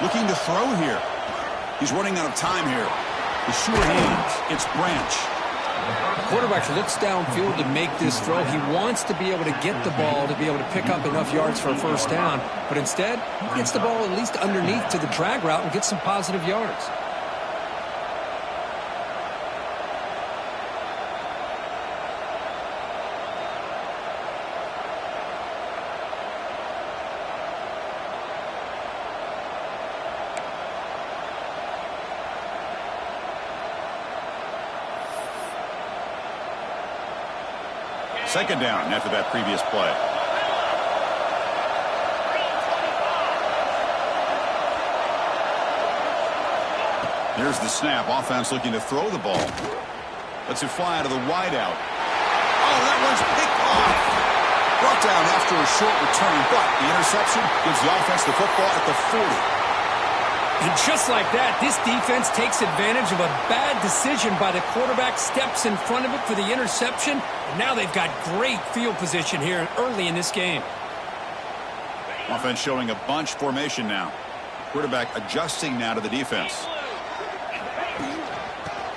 Looking to throw here. He's running out of time here. The sure hands. It's Branch. The quarterback looks downfield to make this throw. He wants to be able to get the ball to be able to pick up enough yards for a first down. But instead, he gets the ball at least underneath to the drag route and gets some positive yards. Second down after that previous play. Here's the snap. Offense looking to throw the ball. Lets it fly out of the wideout. Oh, that one's picked off. Brought down after a short return, but the interception gives the offense the football at the 40. And just like that, this defense takes advantage of a bad decision by the quarterback, steps in front of it for the interception, and now they've got great field position here early in this game. Offense showing a bunch formation now. Quarterback adjusting now to the defense.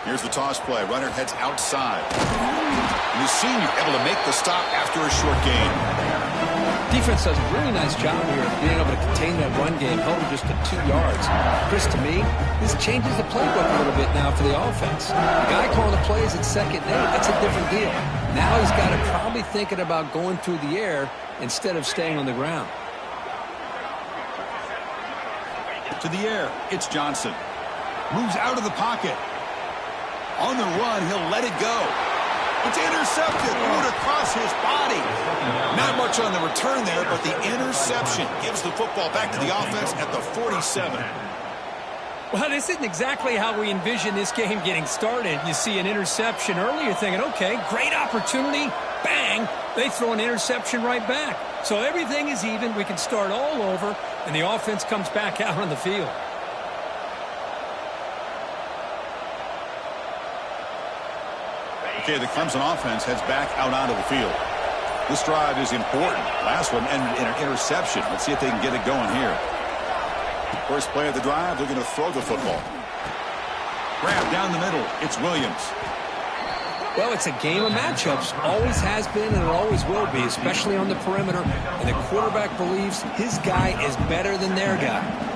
Here's the toss play. Runner heads outside. And the senior able to make the stop after a short gain. Defense does a really nice job here of being able to contain that run game, held him just to 2 yards. Chris, to me, this changes the playbook a little bit now for the offense. The guy calling the plays at 2nd and 8, that's a different deal. Now he's got to probably thinking about going through the air instead of staying on the ground. To the air, it's Johnson. Moves out of the pocket. On the run, he'll let it go. It's intercepted. Right across his body. Not much on the return there, but the interception gives the football back to the offense at the 47. Well, this isn't exactly how we envision this game getting started. You see an interception early, you're thinking, okay, great opportunity. Bang, they throw an interception right back. So everything is even. We can start all over, and the offense comes back out on the field. Okay, the Clemson offense heads back out onto the field. This drive is important. Last one ended in an interception. Let's see if they can get it going here. First play of the drive, they're going to throw the football. Grab down the middle. It's Williams. Well, it's a game of matchups. Always has been and it always will be, especially on the perimeter. And the quarterback believes his guy is better than their guy.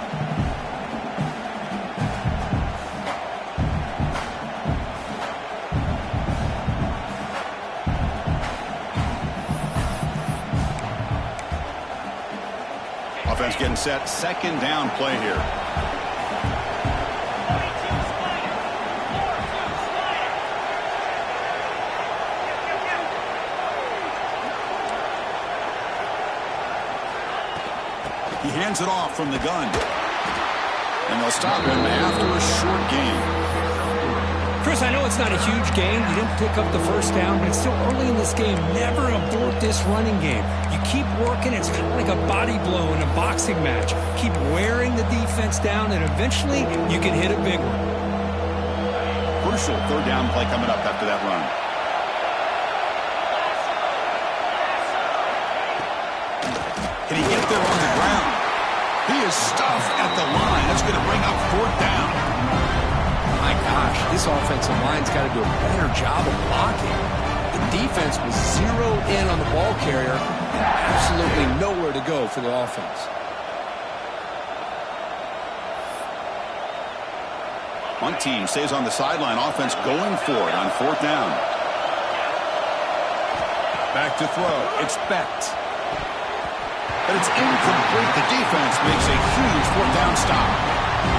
Offense getting set. Second down play here. He hands it off from the gun. And they'll stop him after a short gain. Chris, I know it's not a huge game. You didn't pick up the first down, but it's still early in this game. Never abort this running game. You keep working. It's kind of like a body blow in a boxing match. Keep wearing the defense down, and eventually you can hit a big one. Crucial third down play coming up after that run. Can he get there on the ground? He is stuffed at the line. That's going to bring up fourth down. My gosh, this offensive line's got to do a better job of blocking. The defense was zeroed in on the ball carrier and absolutely nowhere to go for the offense. One team stays on the sideline. Offense going for it on fourth down. Back to throw. It's Becht. But it's incomplete. The defense makes a huge fourth down stop.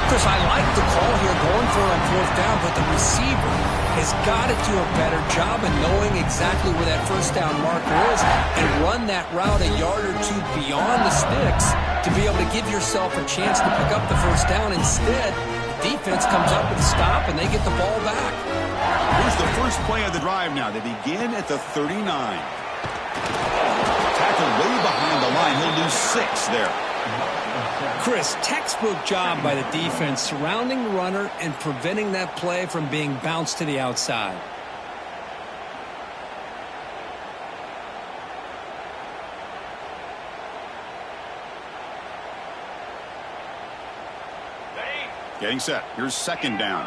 Chris, I like the call here going for it on fourth down, but the receiver has got to do a better job of knowing exactly where that first down marker is and run that route a yard or two beyond the sticks to be able to give yourself a chance to pick up the first down. Instead, the defense comes up with a stop and they get the ball back. Here's the first play of the drive now. They begin at the 39. Tackled way behind the line. He'll lose 6 there. Chris, textbook job by the defense surrounding the runner and preventing that play from being bounced to the outside. Getting set. Here's second down.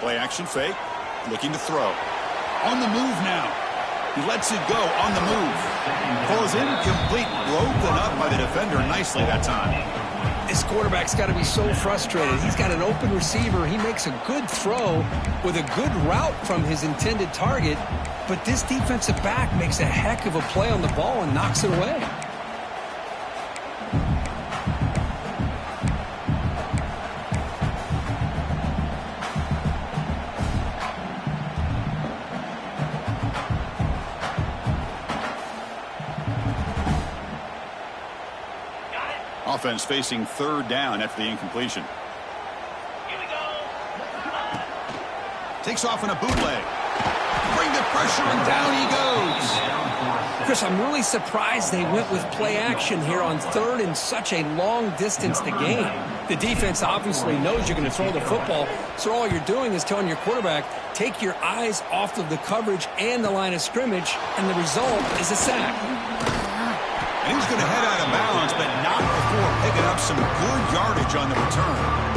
Play action fake. Looking to throw. On the move now. He lets it go on the move. Falls incomplete. Broken up by the defender nicely that time. This quarterback's got to be so frustrated. He's got an open receiver. He makes a good throw with a good route from his intended target, but this defensive back makes a heck of a play on the ball and knocks it away. Offense facing third down after the incompletion. Here we go. Takes off in a bootleg. Bring the pressure and down he goes. Chris, I'm really surprised they went with play action here on third and such a long distance to gain. The defense obviously knows you're going to throw the football, so all you're doing is telling your quarterback, take your eyes off of the coverage and the line of scrimmage, and the result is a sack. And he's going to head out of bounds, but not before picking up some good yardage on the return.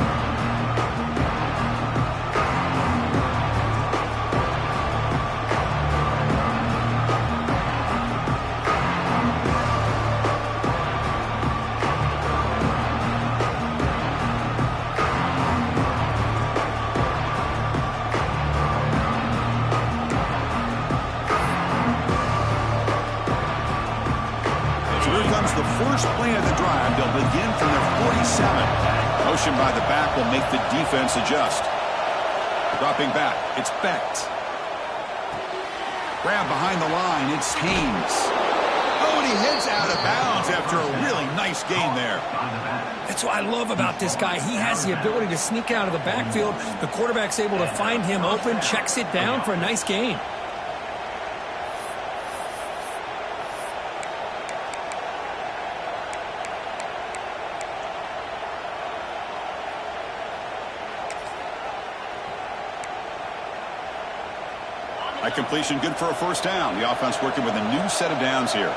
The first play of the drive, they'll begin from their 47. Motion by the back will make the defense adjust. Dropping back, it's Becht. Grab behind the line, it's Haynes. Oh, and he heads out of bounds after a really nice gain there. That's what I love about this guy. He has the ability to sneak out of the backfield. The quarterback's able to find him open, checks it down for a nice gain. That completion good for a first down. The offense working with a new set of downs here.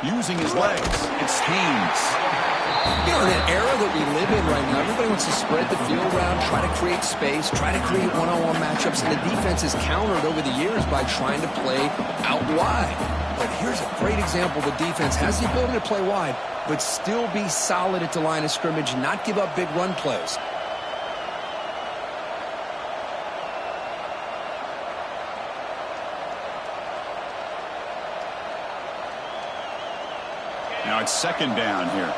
Using his legs, it's Haynes. You know, in that era that we live in right now, everybody wants to spread the field around, try to create space, try to create one-on-one matchups, and the defense is countered over the years by trying to play out wide. But here's a great example. The defense has the ability to play wide, but still be solid at the line of scrimmage, not give up big run plays. Now it's second down here.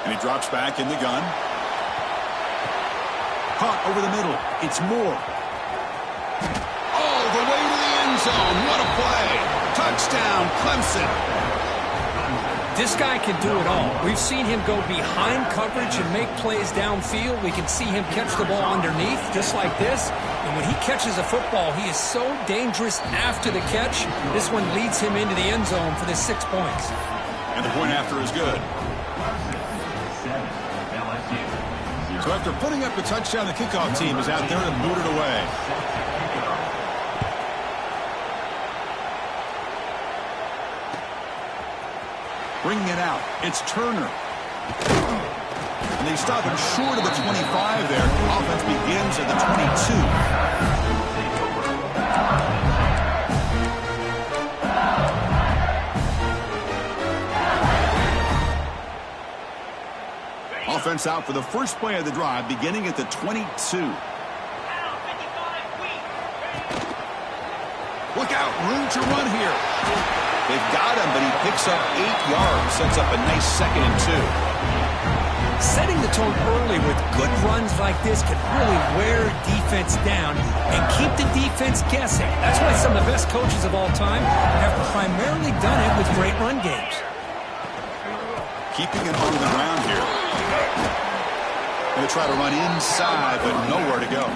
And he drops back in the gun. Caught over the middle. It's Moore. All the way to the end zone. What a play. Touchdown, Clemson. This guy can do it all. We've seen him go behind coverage and make plays downfield. We can see him catch the ball underneath, just like this. And when he catches a football, he is so dangerous after the catch. This one leads him into the end zone for the 6 points. And the point after is good. So after putting up the touchdown, the kickoff team is out there to boot it away. Bringing it out, it's Turner. And they stop him short of the 25 there. Offense begins at the 22. Offense out for the first play of the drive, beginning at the 22. Look out, room to run here. They've got him, but he picks up 8 yards, sets up a nice 2nd and 2. Setting the tone early with good runs like this can really wear defense down and keep the defense guessing. That's why some of the best coaches of all time have primarily done it with great run games. Keeping it on the ground here. Going to try to run inside, but nowhere to go.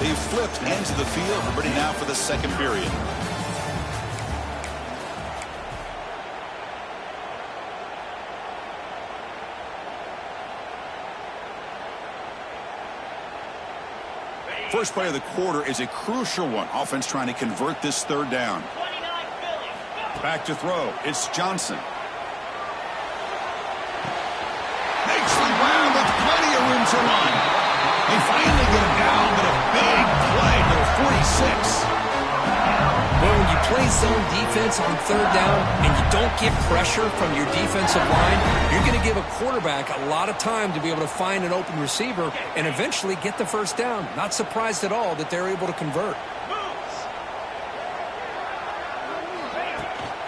They've flipped ends of the field. We're ready now for the second period. First play of the quarter is a crucial one. Offense trying to convert this third down. Back to throw. It's Johnson. Makes the ground with plenty of room to run. They finally get him down, but a big play to the 46. Well, when you play zone defense on third down and you don't get pressure from your defensive line, you're going to give a quarterback a lot of time to be able to find an open receiver and eventually get the first down. Not surprised at all that they're able to convert.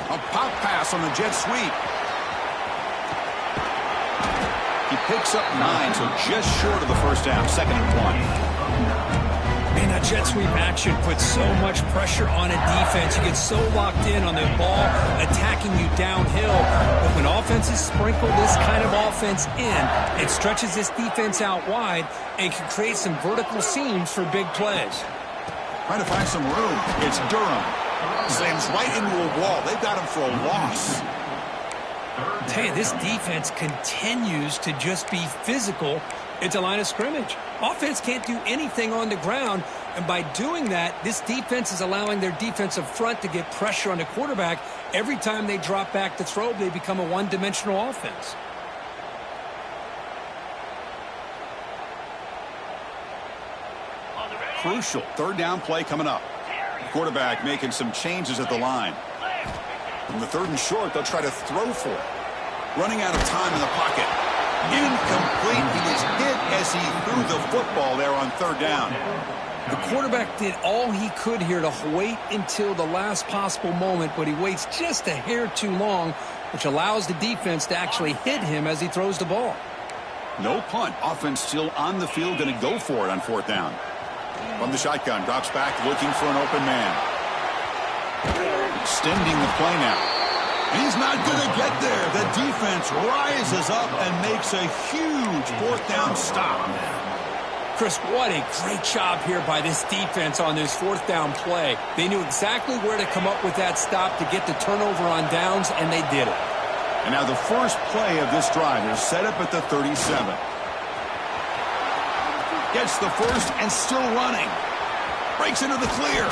A pop pass on the jet sweep. He picks up 9, so just short of the first down. 2nd and 1. Man, that jet sweep action puts so much pressure on a defense. You get so locked in on the ball attacking you downhill. But when offenses sprinkle this kind of offense in, it stretches this defense out wide and can create some vertical seams for big plays. Trying to find some room. It's Durham. Slams right into a wall. They've got him for a loss. I tell you, this defense continues to just be physical at the line of scrimmage. Offense can't do anything on the ground, and by doing that, this defense is allowing their defensive front to get pressure on the quarterback. Every time they drop back to throw, they become a one-dimensional offense. Crucial third down play coming up. The quarterback making some changes at the line. From the 3rd and short, they'll try to throw for it. Running out of time in the pocket. Incomplete. He was hit as he threw the football there on 3rd down. The quarterback did all he could here to wait until the last possible moment, but he waits just a hair too long, which allows the defense to actually hit him as he throws the ball. No punt. Offense still on the field, going to go for it on 4th down. From the shotgun, drops back, looking for an open man. Extending the play now. He's not going to get there. The defense rises up and makes a huge 4th down stop. Chris, what a great job here by this defense on this 4th down play. They knew exactly where to come up with that stop to get the turnover on downs, and they did it. And now the first play of this drive is set up at the 37. Gets the first and still running. Breaks into the clear.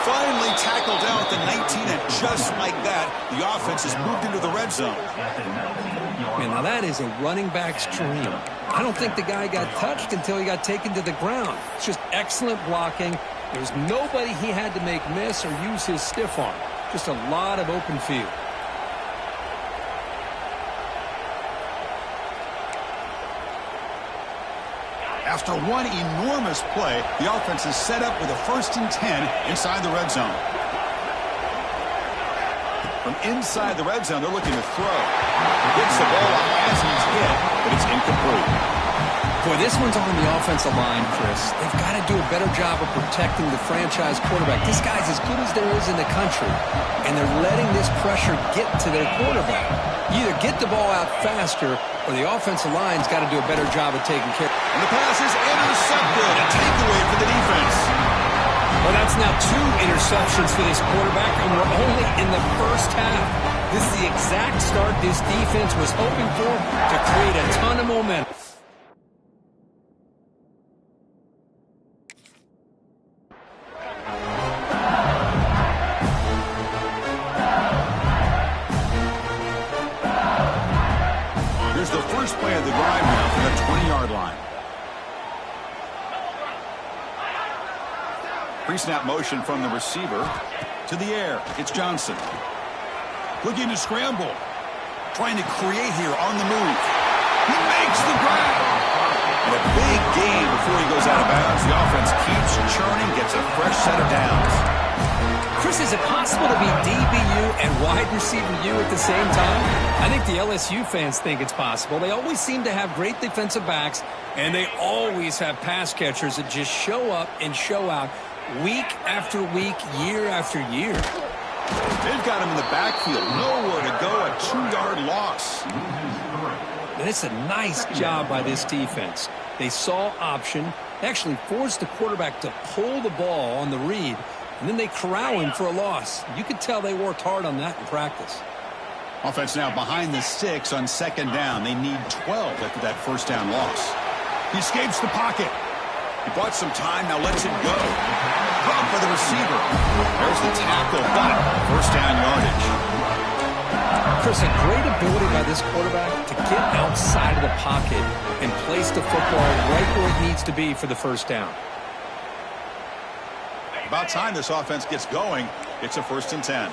Finally tackled down at the 19, and just like that, the offense has moved into the red zone. Man, now that is a running back's dream. I don't think the guy got touched until he got taken to the ground. It's just excellent blocking. There's nobody he had to make miss or use his stiff arm. Just a lot of open field. After one enormous play, the offense is set up with a 1st and 10 inside the red zone. From inside the red zone, they're looking to throw. Gets the ball as he's hit, but it's incomplete. Boy, this one's on the offensive line, Chris. They've got to do a better job of protecting the franchise quarterback. This guy's as good as there is in the country, and they're letting this pressure get to their quarterback. You either get the ball out faster, or the offensive line's got to do a better job of taking care. And the pass is intercepted. A takeaway for the defense. Well, that's now 2 interceptions for this quarterback, and we're only in the first half. This is the exact start this defense was hoping for to create a ton of momentum. Here's the first play of the drive now from the 20-yard line. Pre-snap motion from the receiver to the air. It's Johnson. Looking to scramble. Trying to create here on the move. He makes the grab. And a big gain before he goes out of bounds. The offense keeps churning, gets a fresh set of downs. Chris, is it possible to be DBU and wide receiver U at the same time? I think the LSU fans think it's possible. They always seem to have great defensive backs, and they always have pass catchers that just show up and show out week after week, year after year. They've got him in the backfield. Nowhere to go. A 2-yard loss. And it's a nice job by this defense. They saw option, actually forced the quarterback to pull the ball on the read, and then they corral him for a loss. You could tell they worked hard on that in practice. Offense now behind the 6 on 2nd down. They need 12 after that first down loss. He escapes the pocket. He bought some time, now lets it go. Drop for the receiver. There's the tackle, but first down yardage. Chris, a great ability by this quarterback to get outside of the pocket and place the football right where it needs to be for the first down. About time this offense gets going. It's a 1st and 10.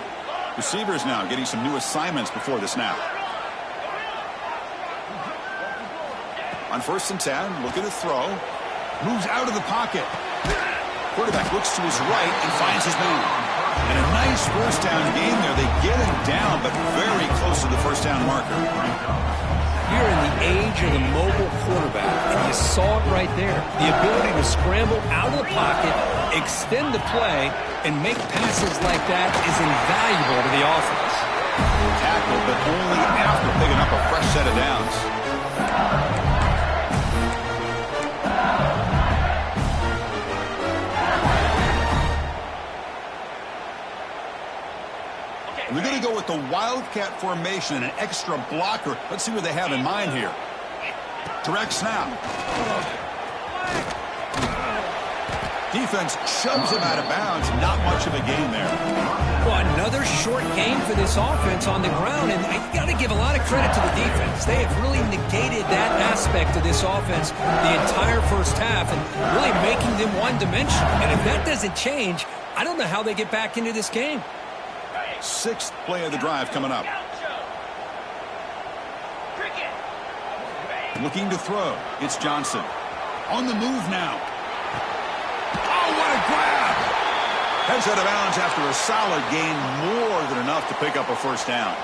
Receivers now getting some new assignments before the snap. On 1st and 10, looking to throw. Moves out of the pocket. Quarterback looks to his right and finds his man. And a nice first down game there. They get him down, but very close to the first down marker. You're in the age of the mobile quarterback, and you saw it right there. The ability to scramble out of the pocket, extend the play, and make passes like that is invaluable to the offense. Tackle, but only after picking up a fresh set of downs. We're going to go with the Wildcat formation and an extra blocker. Let's see what they have in mind here. Direct snap. Defense shoves him out of bounds. Not much of a gain there. Well, another short gain for this offense on the ground, and you got to give a lot of credit to the defense. They have really negated that aspect of this offense the entire first half and really making them one-dimensional. And if that doesn't change, I don't know how they get back into this game. 6th play of the drive coming up. Looking to throw. It's Johnson. On the move now. Oh, what a grab! Heads out of bounds after a solid gain, more than enough to pick up a first down.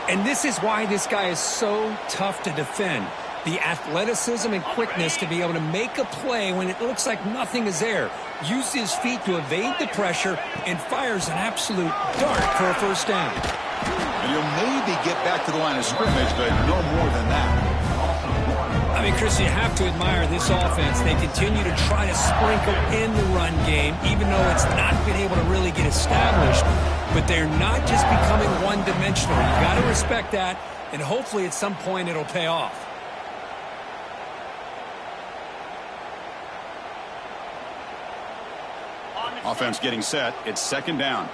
And this is why this guy is so tough to defend. The athleticism and quickness to be able to make a play when it looks like nothing is there. Use his feet to evade the pressure and fires an absolute dart for a first down. And you'll maybe get back to the line of scrimmage, but no more than that. I mean, Chris, you have to admire this offense. They continue to try to sprinkle in the run game, even though it's not been able to really get established. But they're not just becoming one-dimensional. You've got to respect that, and hopefully at some point it'll pay off. Offense getting set. It's 2nd down.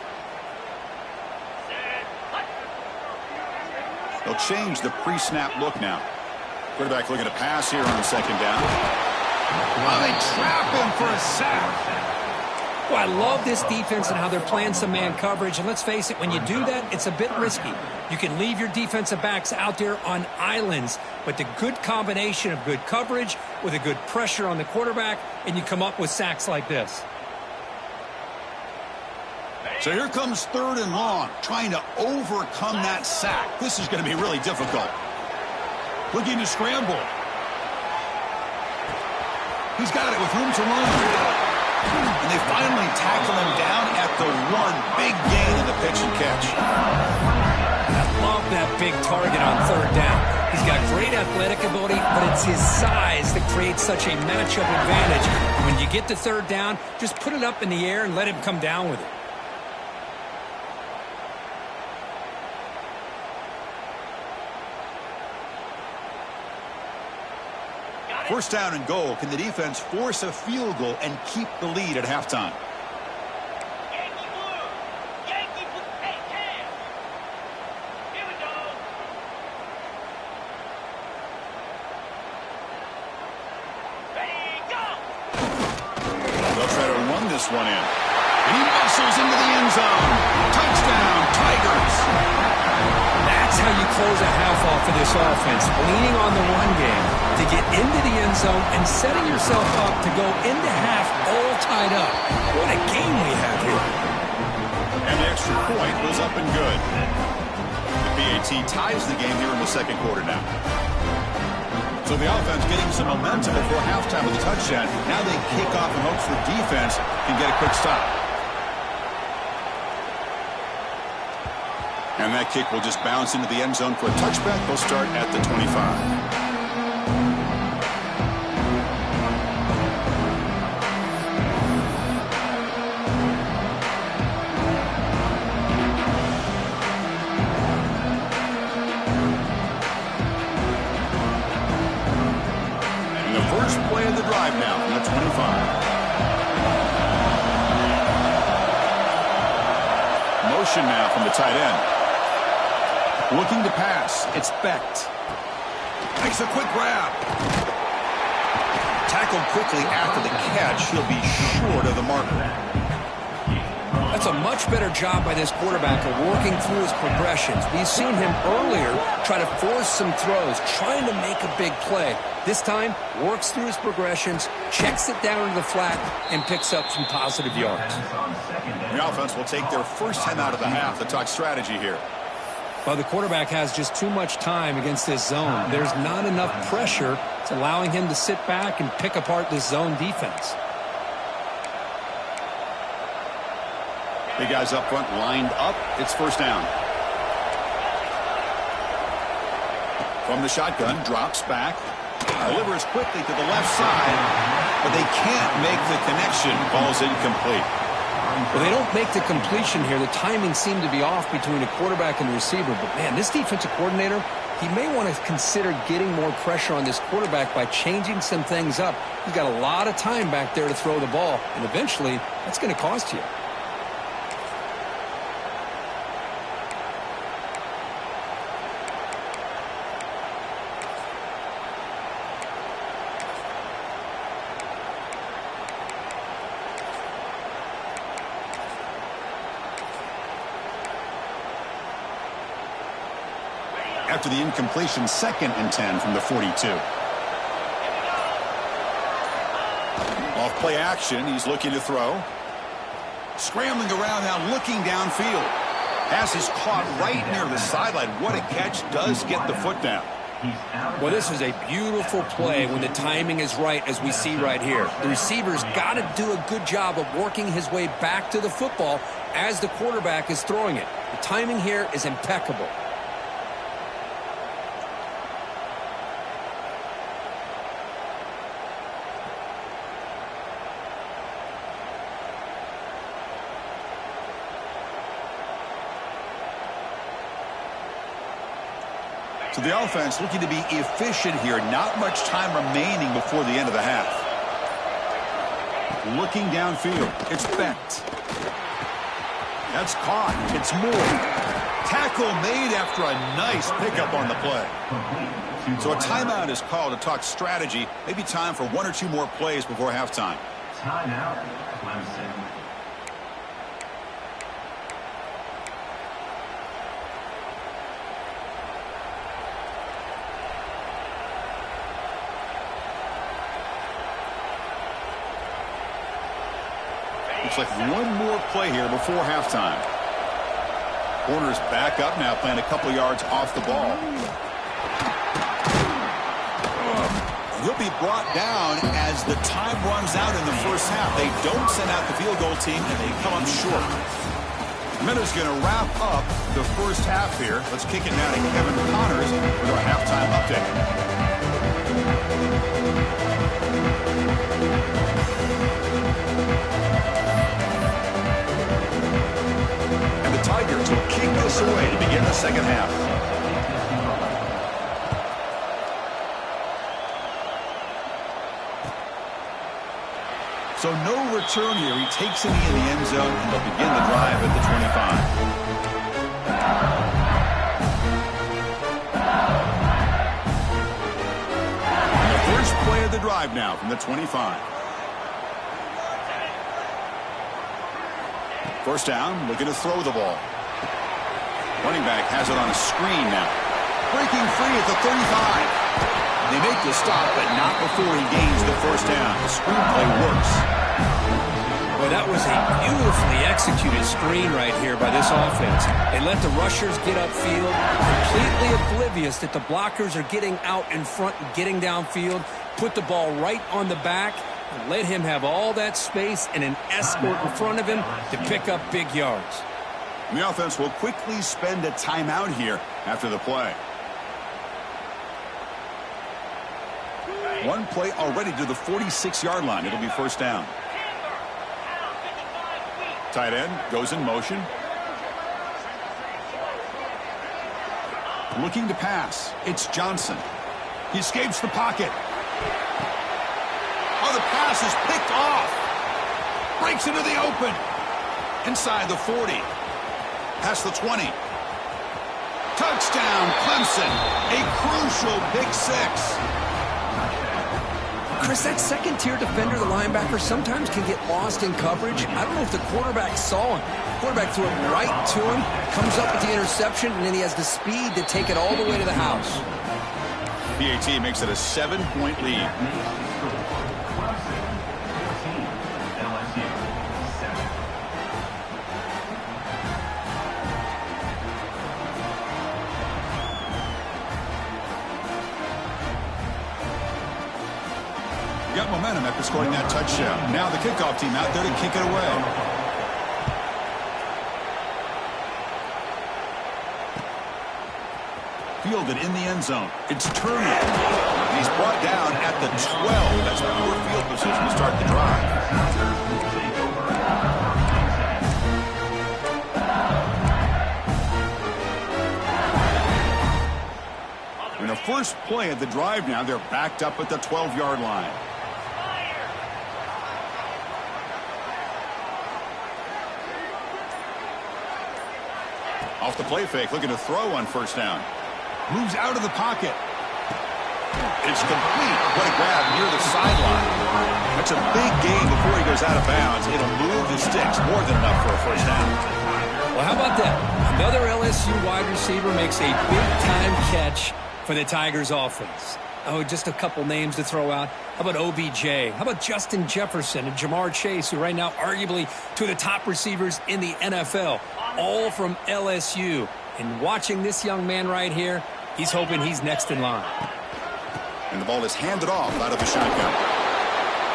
They'll change the pre-snap look now. Quarterback looking to pass here on 2nd down. Oh, they trap him for a sack. Well, I love this defense and how they're playing some man coverage. And let's face it, when you do that, it's a bit risky. You can leave your defensive backs out there on islands, but the good combination of good coverage with a good pressure on the quarterback, and you come up with sacks like this. So here comes 3rd and long, trying to overcome that sack. This is going to be really difficult. Looking to scramble. He's got it with room to run. And they finally tackle him down at the 1. Big gain in the pitch and catch. I love that big target on 3rd down. He's got great athletic ability, but it's his size that creates such a matchup advantage. When you get to 3rd down, just put it up in the air and let him come down with it. First down and goal. Can the defense force a field goal and keep the lead at halftime? Yankee blue. Yankee blue. Hey, Cam. Here we go. Ready, go. They'll try to run this one in. He muscles into the end zone. Touchdown, Tigers. That's how you close a half off of this offense, leaning on the run game to get into the end zone and setting yourself up to go into half all tied up. What a game we have here. And the extra point was up and good. The PAT ties the game here in the 2nd quarter now. So the offense getting some momentum before halftime with a touchdown. Now they kick off in hopes the defense can get a quick stop. And that kick will just bounce into the end zone for a touchback. They'll start at the 25. Drive now from the 25. Motion now from the tight end. Looking to pass. It's Becht. Makes a quick grab. Tackled quickly after the catch. He'll be short of the marker. That's a much better job by this quarterback of working through his progressions. We've seen him earlier try to force some throws, trying to make a big play. This time, works through his progressions, checks it down to the flat, and picks up some positive yards. The offense will take their first 10 out of the half to talk strategy here. Well, the quarterback has just too much time against this zone. There's not enough pressure. It's allowing him to sit back and pick apart this zone defense. Big guys up front lined up. It's first down. From the shotgun, drops back. Delivers quickly to the left side, but they can't make the connection. Ball's incomplete. Well, they don't make the completion here. The timing seemed to be off between a quarterback and the receiver. But, man, this defensive coordinator, he may want to consider getting more pressure on this quarterback by changing some things up. He's got a lot of time back there to throw the ball, and eventually that's going to cost you. After the incompletion, 2nd and 10 from the 42. Off play action, he's looking to throw. Scrambling around now, looking downfield. Pass is caught right near the sideline. What a catch, does get the foot down. Well, this is a beautiful play when the timing is right, as we see right here. The receiver's got to do a good job of working his way back to the football as the quarterback is throwing it. The timing here is impeccable. So the offense looking to be efficient here. Not much time remaining before the end of the half. Looking downfield. It's Becht. That's caught. It's Moore. Tackle made after a nice pickup on the play. So a timeout is called to talk strategy. Maybe time for 1 or 2 more plays before halftime. Timeout, Clemson. Looks like 1 more play here before halftime. Corner's back up now, playing a couple yards off the ball. He'll be brought down as the time runs out in the first half. They don't send out the field goal team, and they come up short. Miller's going to wrap up the first half here. Let's kick it now to Kevin Connors with our halftime update. And the Tigers will kick this away to begin the second half. So no return here. He takes it in the end zone, and they'll begin the drive at the 25. And the first play of the drive now from the 25. First down, looking to throw the ball. Running back has it on a screen now. Breaking free at the 35. They make the stop, but not before he gains the first down. The screenplay works. Well, that was a beautifully executed screen right here by this offense. They let the rushers get upfield, completely oblivious that the blockers are getting out in front and getting downfield, put the ball right on the back, and let him have all that space and an escort in front of him to pick up big yards. And the offense will quickly spend a timeout here after the play. One play already to the 46-yard line. It'll be first down. Tight end goes in motion. Looking to pass. It's Johnson. He escapes the pocket. Oh, the pass is picked off. Breaks into the open. Inside the 40. Past the 20. Touchdown, Clemson. A crucial pick six. Chris, that second-tier defender, the linebacker, sometimes can get lost in coverage. I don't know if the quarterback saw him. The quarterback threw it right to him, comes up with the interception, and then he has the speed to take it all the way to the house. PAT makes it a 7-point lead. Got momentum after scoring that touchdown. Now the kickoff team out there to kick it away. Fielded in the end zone. It's Turner. He's brought down at the 12. That's poor field position to start the drive. In the first play of the drive now, they're backed up at the 12-yard line. Off the play fake, looking to throw on first down. Moves out of the pocket. It's complete. What a grab near the sideline. That's a big gain before he goes out of bounds. It'll move the sticks more than enough for a first down. Well, how about that? Another LSU wide receiver makes a big-time catch for the Tigers offense. Oh, just a couple names to throw out. How about OBJ? How about Justin Jefferson and Jamar Chase, who right now arguably two of the top receivers in the NFL, all from LSU. And watching this young man right here, he's hoping he's next in line. And the ball is handed off out of the shotgun.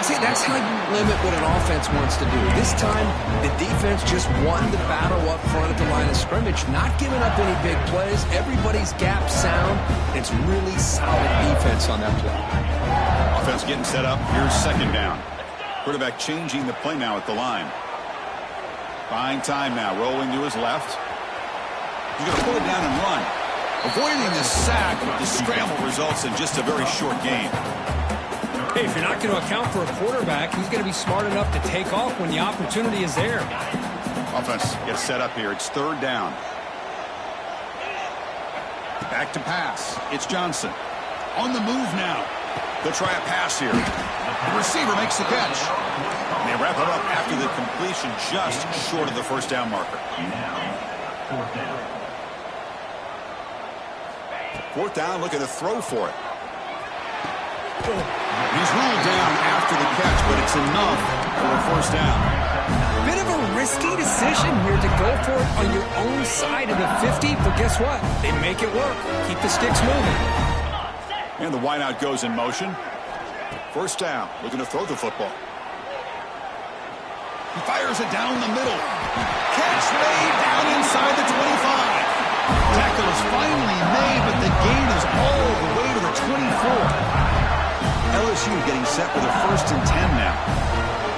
See, that's how you limit what an offense wants to do. This time, the defense just won the battle up front at the line of scrimmage, not giving up any big plays. Everybody's gap sound. It's really solid defense on that play. Offense getting set up. Here's second down. Quarterback changing the play now at the line. Buying time now, rolling to his left. He's going to pull it down and run. Avoiding the sack, the scramble results in just a very short game. Hey, if you're not going to account for a quarterback, he's going to be smart enough to take off when the opportunity is there. Offense gets set up here. It's third down. Back to pass. It's Johnson. On the move now. They'll try a pass here. The receiver makes the catch. And they wrap it up after the completion just short of the first down marker. Fourth down. Fourth down, looking to throw for it. He's ruled down after the catch, but it's enough for a first down. Bit of a risky decision here to go for it on your own side of the 50, but guess what? They make it work. Keep the sticks moving. And the wideout goes in motion. First down, looking to throw the football. He fires it down the middle. Catch made down inside the 25. Tackle is finally made, but the gain is all the way to the 24. LSU getting set with a 1st and 10 now.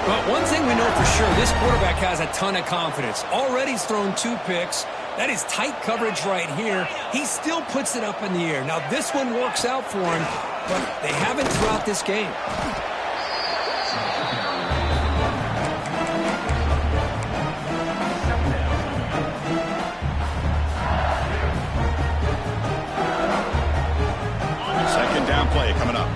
But one thing we know for sure, this quarterback has a ton of confidence. Already he's thrown 2 picks. That is tight coverage right here. He still puts it up in the air. Now this one works out for him, but they haven't throughout this game. Second down play coming up.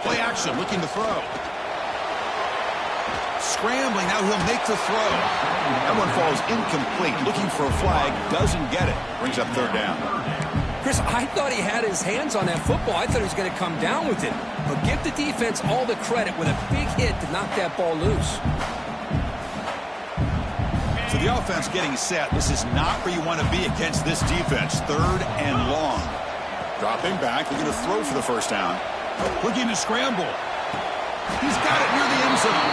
Play action, looking to throw. Scrambling, now he'll make the throw. That one falls incomplete. Looking for a flag, doesn't get it. Brings up third down. Chris, I thought he had his hands on that football. I thought he was going to come down with it. But give the defense all the credit with a big hit to knock that ball loose. So the offense getting set. This is not where you want to be against this defense. Third and long. Dropping back, looking to throw for the first down. Looking to scramble. He's got it near the end zone.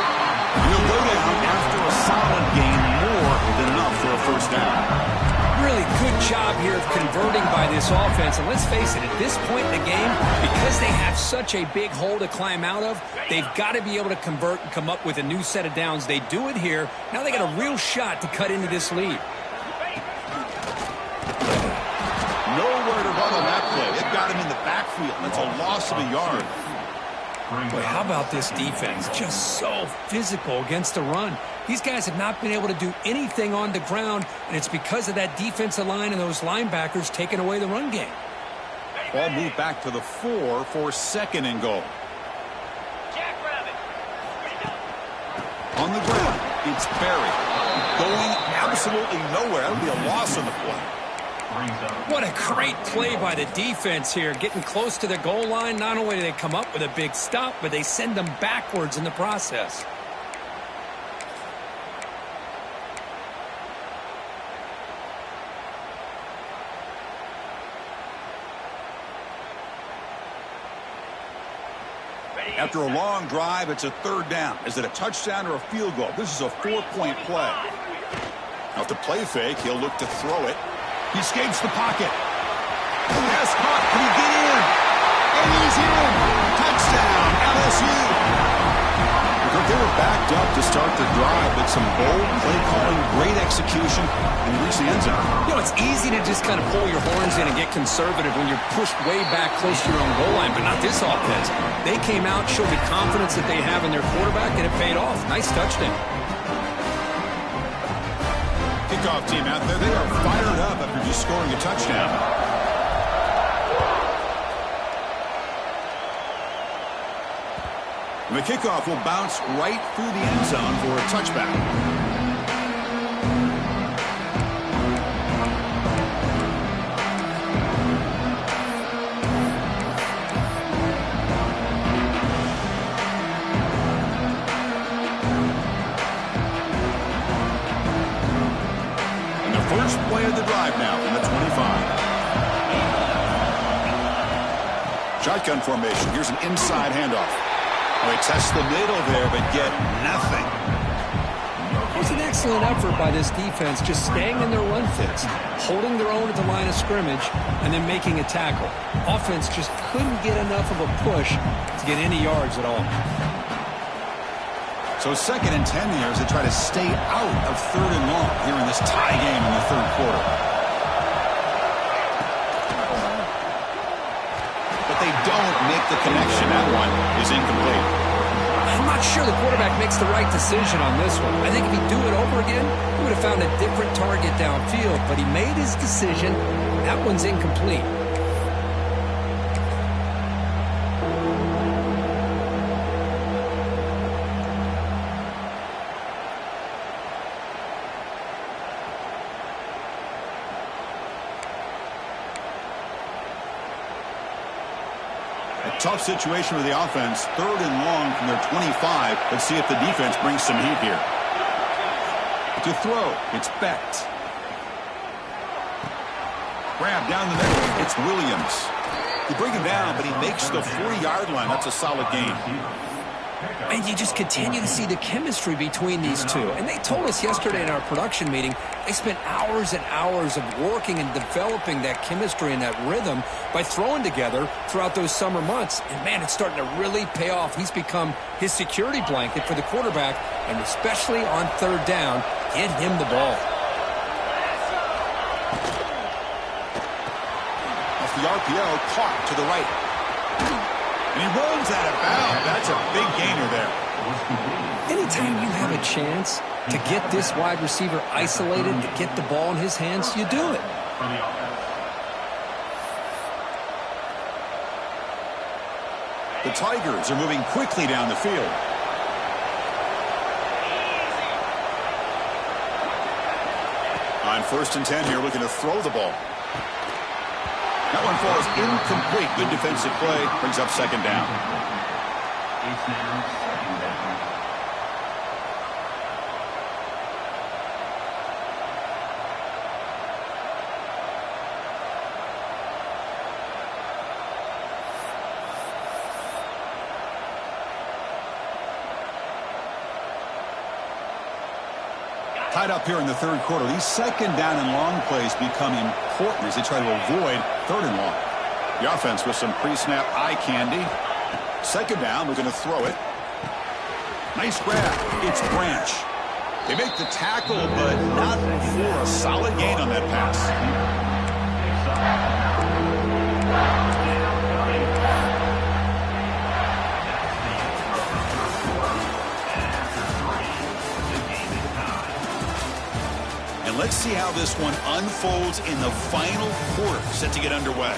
He'll go down after a solid gain, more than enough for a first down. Really good job here of converting by this offense. And let's face it, at this point in the game, because they have such a big hole to climb out of, they've got to be able to convert and come up with a new set of downs. They do it here. Now they got a real shot to cut into this lead. Nowhere to run on that play. It got him in the backfield. That's a loss of a yard. Boy, how about this defense? Just so physical against the run. These guys have not been able to do anything on the ground, and it's because of that defensive line and those linebackers taking away the run game. Ball moved back to the 4 for second and goal. Jackrabbit. On the ground, it's Berry. Going absolutely nowhere. That would be a loss on the play. What a great play by the defense here. Getting close to the goal line, not only do they come up with a big stop, but they send them backwards in the process. After a long drive, it's a third down. Is it a touchdown or a field goal? This is a 4-point play. Now, if the play fake, he'll look to throw it. He escapes the pocket. Pass caught. Can he get in? And he's in. Touchdown, LSU. They were backed up to start the drive, but some bold play calling, great execution, and reach the end zone. You know, it's easy to just kind of pull your horns in and get conservative when you're pushed way back close to your own goal line, but not this offense. They came out, showed the confidence that they have in their quarterback, and it paid off. Nice touchdown. Kickoff team out there, they are fired up after just scoring a touchdown. The kickoff will bounce right through the end zone for a touchback. And the first play of the drive now from the 25. Shotgun formation. Here's an inside handoff. They test the middle there, but get nothing. It was an excellent effort by this defense, just staying in their run fits, holding their own at the line of scrimmage, and then making a tackle. Offense just couldn't get enough of a push to get any yards at all. So 2nd and 10 here as they try to stay out of 3rd and long here in this tie game in the 3rd quarter. They don't make the connection. That one is incomplete. I'm not sure the quarterback makes the right decision on this one. I think if he'd do it over again, he would have found a different target downfield, but he made his decision. That one's incomplete. Tough situation with the offense. 3rd and long from their 25. Let's see if the defense brings some heat here. To throw, it's Becht. Grab down the middle. It's Williams. You bring him down, but he makes the 40-yard line. That's a solid gain. And you just continue to see the chemistry between these two. And they told us yesterday in our production meeting, they spent hours and hours of working and developing that chemistry and that rhythm by throwing together throughout those summer months. And, man, it's starting to really pay off. He's become his security blanket for the quarterback, and especially on 3rd down, get him the ball. Off the RPO, caught to the right. And he rolls out of bounds. That's a big gainer there. Anytime you have a chance to get this wide receiver isolated, to get the ball in his hands, you do it. The Tigers are moving quickly down the field. On 1st and 10 here, looking to throw the ball. That one falls incomplete. Good defensive play. Brings up 2nd down. It's now 2nd down. Tied up here in the third quarter. These second down and long plays become important as they try to avoid third and long. The offense with some pre-snap eye candy. Second down, we're going to throw it. Nice grab. It's Branch. They make the tackle, but not for a solid gain on that pass. And let's see how this one unfolds in the final quarter, set to get underway.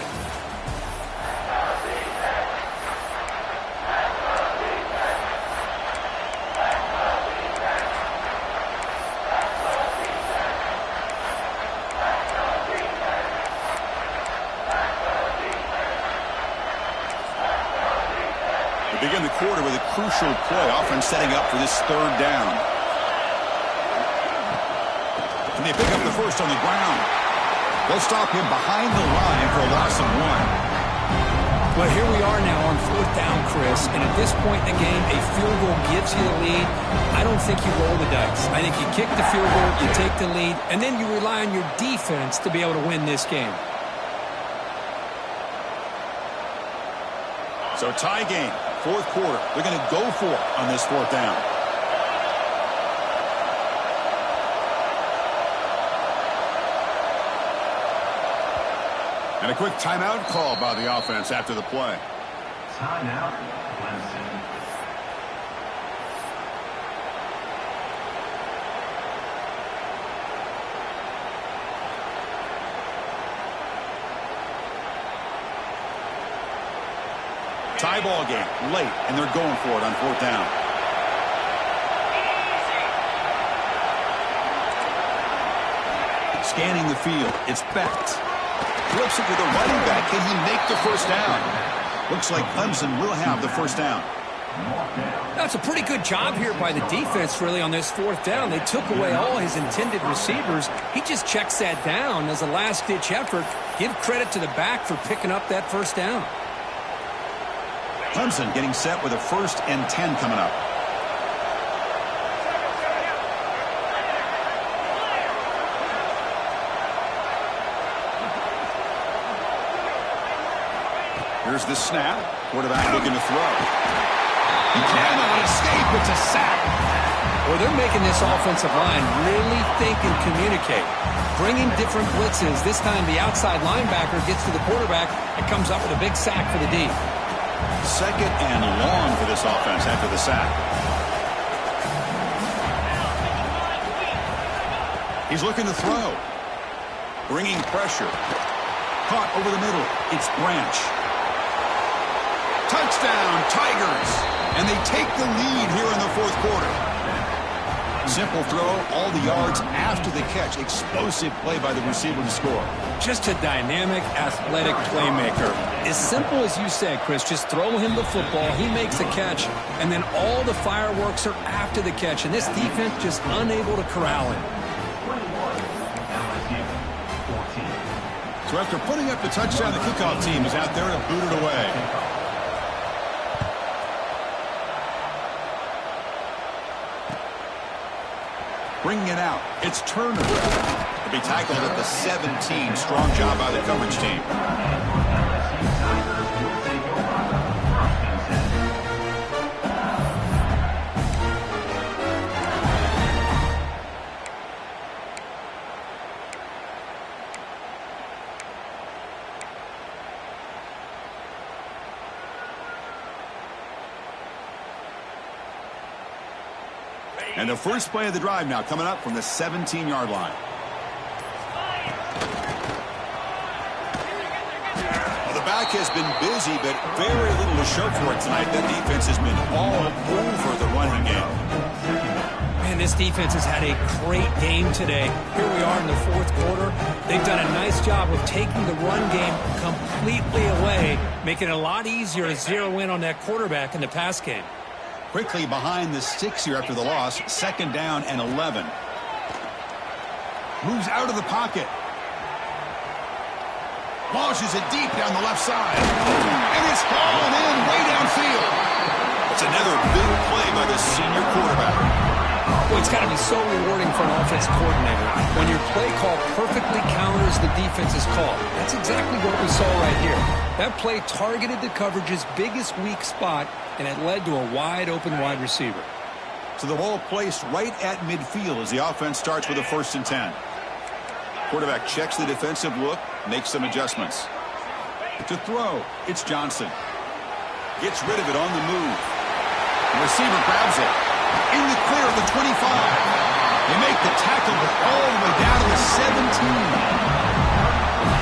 We begin the quarter with a crucial play, offense setting up for this third down. And they pick up the first on the ground. They'll stop him behind the line for a loss of 1. Well, here we are now on fourth down, Chris, and at this point in the game, a field goal gives you the lead. I don't think you roll the dice. I think you kick the field goal, you take the lead, and then you rely on your defense to be able to win this game. So tie game, fourth quarter. They're going to go for it on this fourth down. And a quick timeout call by the offense after the play. Timeout, Clemson. Tie ball game, late, and they're going for it on fourth down. Scanning the field, it's Becht. Flips it to the running back. Can he make the first down? Looks like Clemson will have the first down. That's a pretty good job here by the defense, really, on this fourth down. They took away all his intended receivers. He just checks that down as a last-ditch effort. Give credit to the back for picking up that first down. Clemson getting set with a 1st and 10 coming up. Here's the snap. Quarterback looking to throw. He cannot escape. It's a sack. Well, they're making this offensive line really think and communicate. Bringing different blitzes. This time the outside linebacker gets to the quarterback and comes up with a big sack for the D. Second and long for this offense after the sack. He's looking to throw. Bringing pressure. Caught over the middle. It's Branch. Touchdown, Tigers. And they take the lead here in the fourth quarter. Simple throw, all the yards after the catch. Explosive play by the receiver to score. Just a dynamic, athletic playmaker. As simple as you said, Chris, just throw him the football, he makes the catch, and then all the fireworks are after the catch. And this defense just unable to corral him. So after putting up the touchdown, the kickoff team is out there to boot it away. Bringing it out, it's Turner. He'll be tackled at the 17. Strong job by the coverage team. And the first play of the drive now coming up from the 17-yard line. Well, the back has been busy, but very little to show for it tonight. That defense has been all over the running game. Man, this defense has had a great game today. Here we are in the fourth quarter. They've done a nice job of taking the run game completely away, making it a lot easier to zero in on that quarterback in the pass game. Quickly behind the sticks here after the loss. Second down and 11. Moves out of the pocket. Launches it deep down the left side. And it's hauled in way downfield. It's another big play by the senior quarterback. Well, Well, it's got to be so rewarding for an offense coordinator when your play call perfectly counters the defense's call. That's exactly what we saw right here. That play targeted the coverage's biggest weak spot, and it led to a wide-open wide receiver. So the ball placed right at midfield as the offense starts with a 1st and 10. Quarterback checks the defensive look, makes some adjustments. To throw, it's Johnson. Gets rid of it on the move. The receiver grabs it. In the clear of the 25. They make the tackle all the way down to the 17.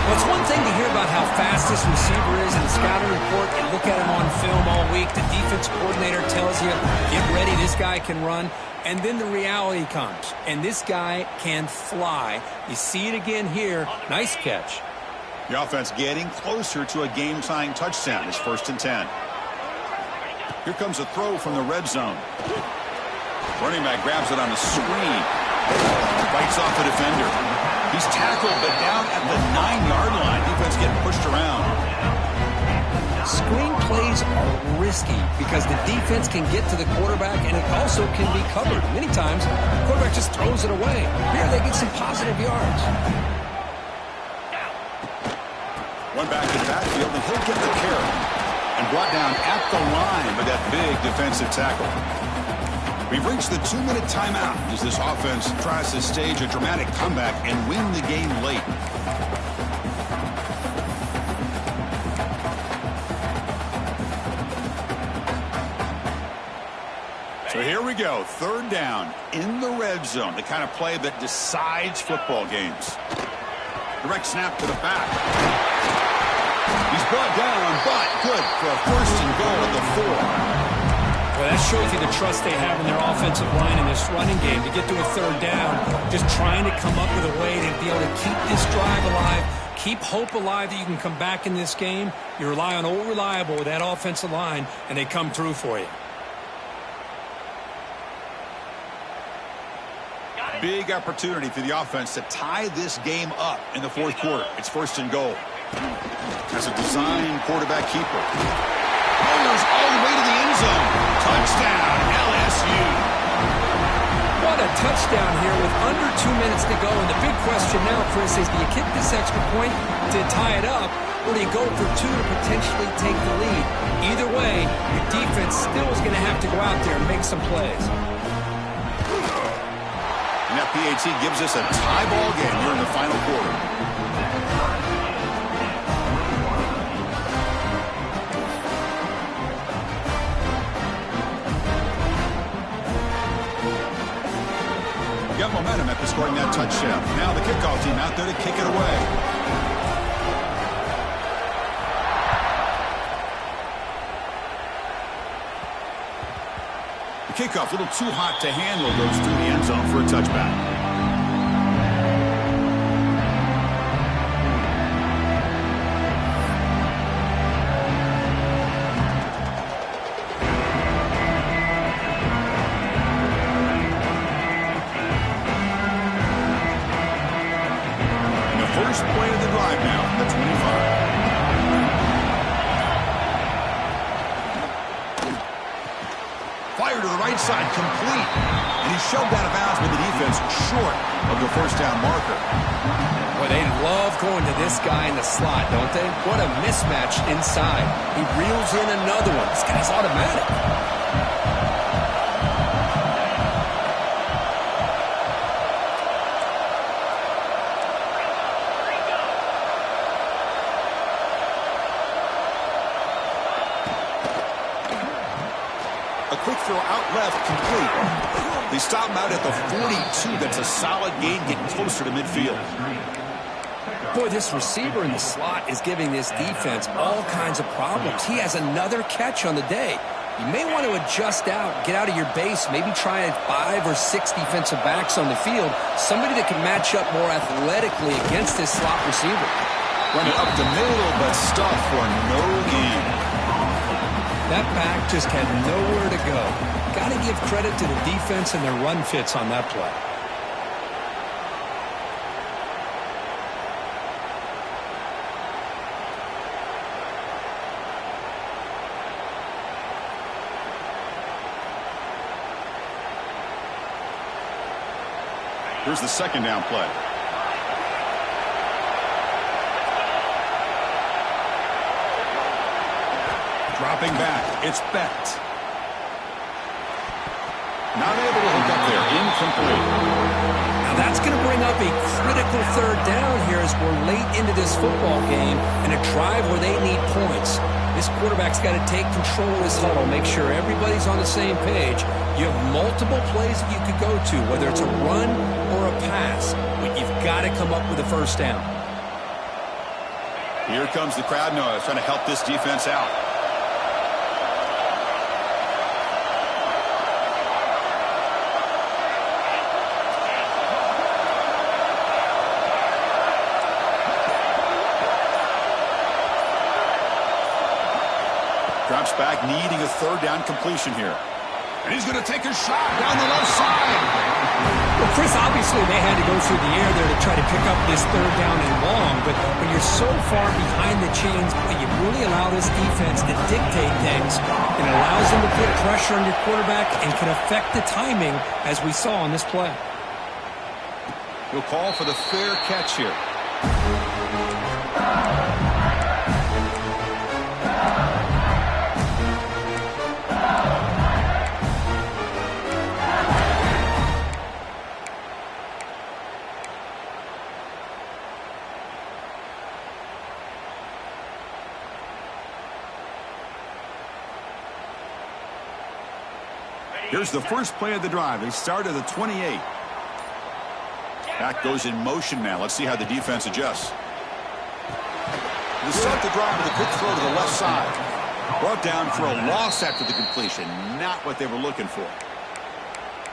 Well, it's one thing to hear about how fast this receiver is in the scouting report and look at him on film all week. The defense coordinator tells you, get ready, this guy can run. And then the reality comes, and this guy can fly. You see it again here. Nice catch. The offense getting closer to a game-tying touchdown. It's 1st and 10. Here comes a throw from the red zone. Running back grabs it on a screen. Fights off the defender. He's tackled, but down at the 9-yard line. Defense getting pushed around. Screen plays are risky because the defense can get to the quarterback, and it also can be covered. Many times, the quarterback just throws it away. Here, they get some positive yards. One back in the backfield, and he'll get the carry. And brought down at the line by that big defensive tackle. We've reached the 2-minute timeout as this offense tries to stage a dramatic comeback and win the game late. So here we go, 3rd down in the red zone, the kind of play that decides football games. Direct snap to the back. He's brought down, but good for a 1st and goal at the 4. Well, that shows you the trust they have in their offensive line in this running game to get to a 3rd down, just trying to come up with a way to be able to keep this drive alive, keep hope alive that you can come back in this game. You rely on Old Reliable with that offensive line, and they come through for you. Big opportunity for the offense to tie this game up in the 4th quarter. It's 1st and goal. As a design quarterback keeper. Powers all the way to the end zone. Touchdown, LSU. What a touchdown here with under 2 minutes to go. And the big question now, Chris, is do you kick this extra point to tie it up, or do you go for 2 to potentially take the lead? Either way, your defense still is going to have to go out there and make some plays. And that PAT gives us a tie ball game here in the final quarter. Got momentum after scoring that touchdown. Now the kickoff team out there to kick it away. The kickoff, a little too hot to handle, goes through the end zone for a touchback. First play of the drive now from the 25. Fire to the right side, complete. And he's shoved out of bounds with the defense short of the 1st down marker. Boy, they love going to this guy in the slot, don't they? What a mismatch inside. He reels in another one. This guy's automatic. Quick throw out left, complete. They stop him out at the 42. That's a solid gain, getting closer to midfield. Boy, this receiver in the slot is giving this defense all kinds of problems. He has another catch on the day. You may want to adjust out, get out of your base, maybe try 5 or 6 defensive backs on the field, somebody that can match up more athletically against this slot receiver. Running up the middle, but stuff for no gain. That back just had nowhere to go. Got to give credit to the defense and their run fits on that play. Here's the second down play. Dropping back. It's Becht. Not able to hook up there. Incomplete. Now that's going to bring up a critical third down here as we're late into this football game and a drive where they need points. This quarterback's got to take control of his huddle, make sure everybody's on the same page. You have multiple plays that you could go to, whether it's a run or a pass, but you've got to come up with a first down. Here comes the crowd noise trying to help this defense out. Drops back, needing a third down completion here. And he's going to take a shot down the left side. Well, Chris, obviously they had to go through the air there to try to pick up this third down and long, but when you're so far behind the chains, you really allow this defense to dictate things. It allows them to put pressure on your quarterback and can affect the timing, as we saw on this play. He'll call for the fair catch here. Here's the first play of the drive. They start at the 28. Back goes in motion now. Let's see how the defense adjusts. They start the drive with a quick throw to the left side. Brought down for a loss after the completion. Not what they were looking for.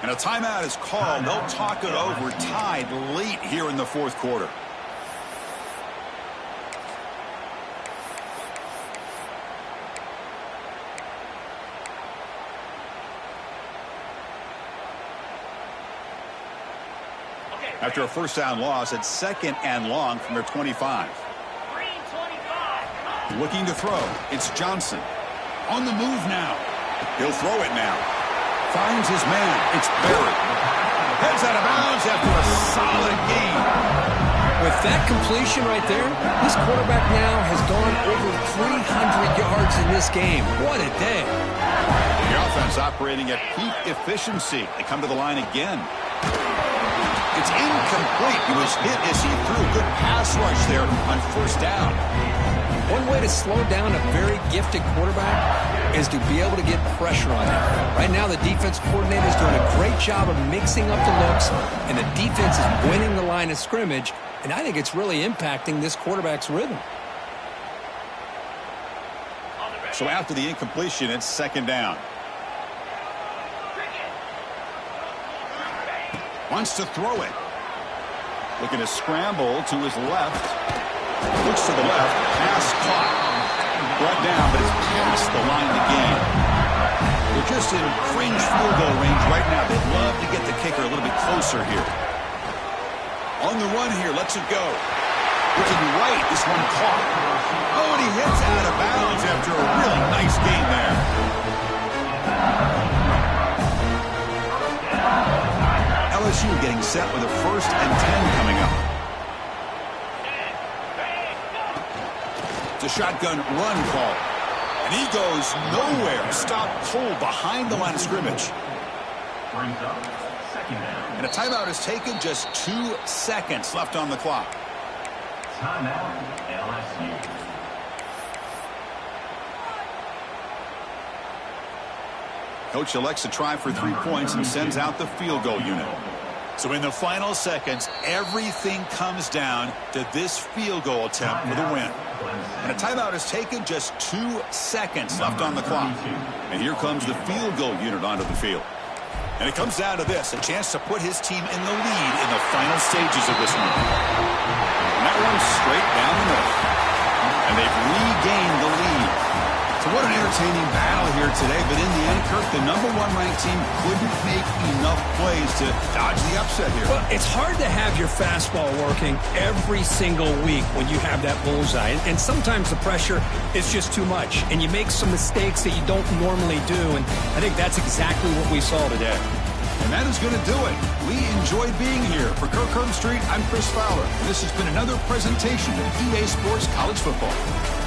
And a timeout is called. They'll talk it over. Tied late here in the fourth quarter. After a first down loss at second and long from their 25. Looking to throw. It's Johnson. On the move now. He'll throw it now. Finds his man. It's Barrett. Heads out of bounds after a solid gain. With that completion right there, this quarterback now has gone over 300 yards in this game. What a day. The offense operating at peak efficiency. They come to the line again. It's incomplete. He was hit as he threw a good pass rush there on first down. One way to slow down a very gifted quarterback is to be able to get pressure on him. Right now, the defense coordinator is doing a great job of mixing up the looks, and the defense is winning the line of scrimmage, and I think it's really impacting this quarterback's rhythm. So after the incompletion, it's second down. Wants to throw it. Looking to scramble to his left. Looks to the left. Pass caught. Brought down, but it's past the line of the game. They're just in fringe field goal range right now. They'd love to get the kicker a little bit closer here. On the run here. Lets it go. Looking right. This one caught. Oh, and he hits out of bounds after a really nice gain there. LSU getting set with a 1st and 10 coming up. It's a shotgun run call. And he goes nowhere. Stop cold behind the line of scrimmage. Brings up second down. And a timeout is taken. Just 2 seconds left on the clock. Timeout, LSU. Coach elects to try for 3 points and sends out the field goal unit. So in the final seconds, everything comes down to this field goal attempt for the win. And a timeout is taken. Just 2 seconds left on the clock. And here comes the field goal unit onto the field. And it comes down to this, a chance to put his team in the lead in the final stages of this one. And that one's straight down the middle. And they've regained the lead. So what an entertaining battle here today. But in the end, Kirk, the #1 ranked team couldn't make enough plays to dodge the upset here. Well, it's hard to have your fastball working every single week when you have that bullseye. And sometimes the pressure is just too much. And you make some mistakes that you don't normally do. And I think that's exactly what we saw today. And that is going to do it. We enjoyed being here. For Kirk Herbstreit, I'm Chris Fowler. And this has been another presentation of EA Sports College Football.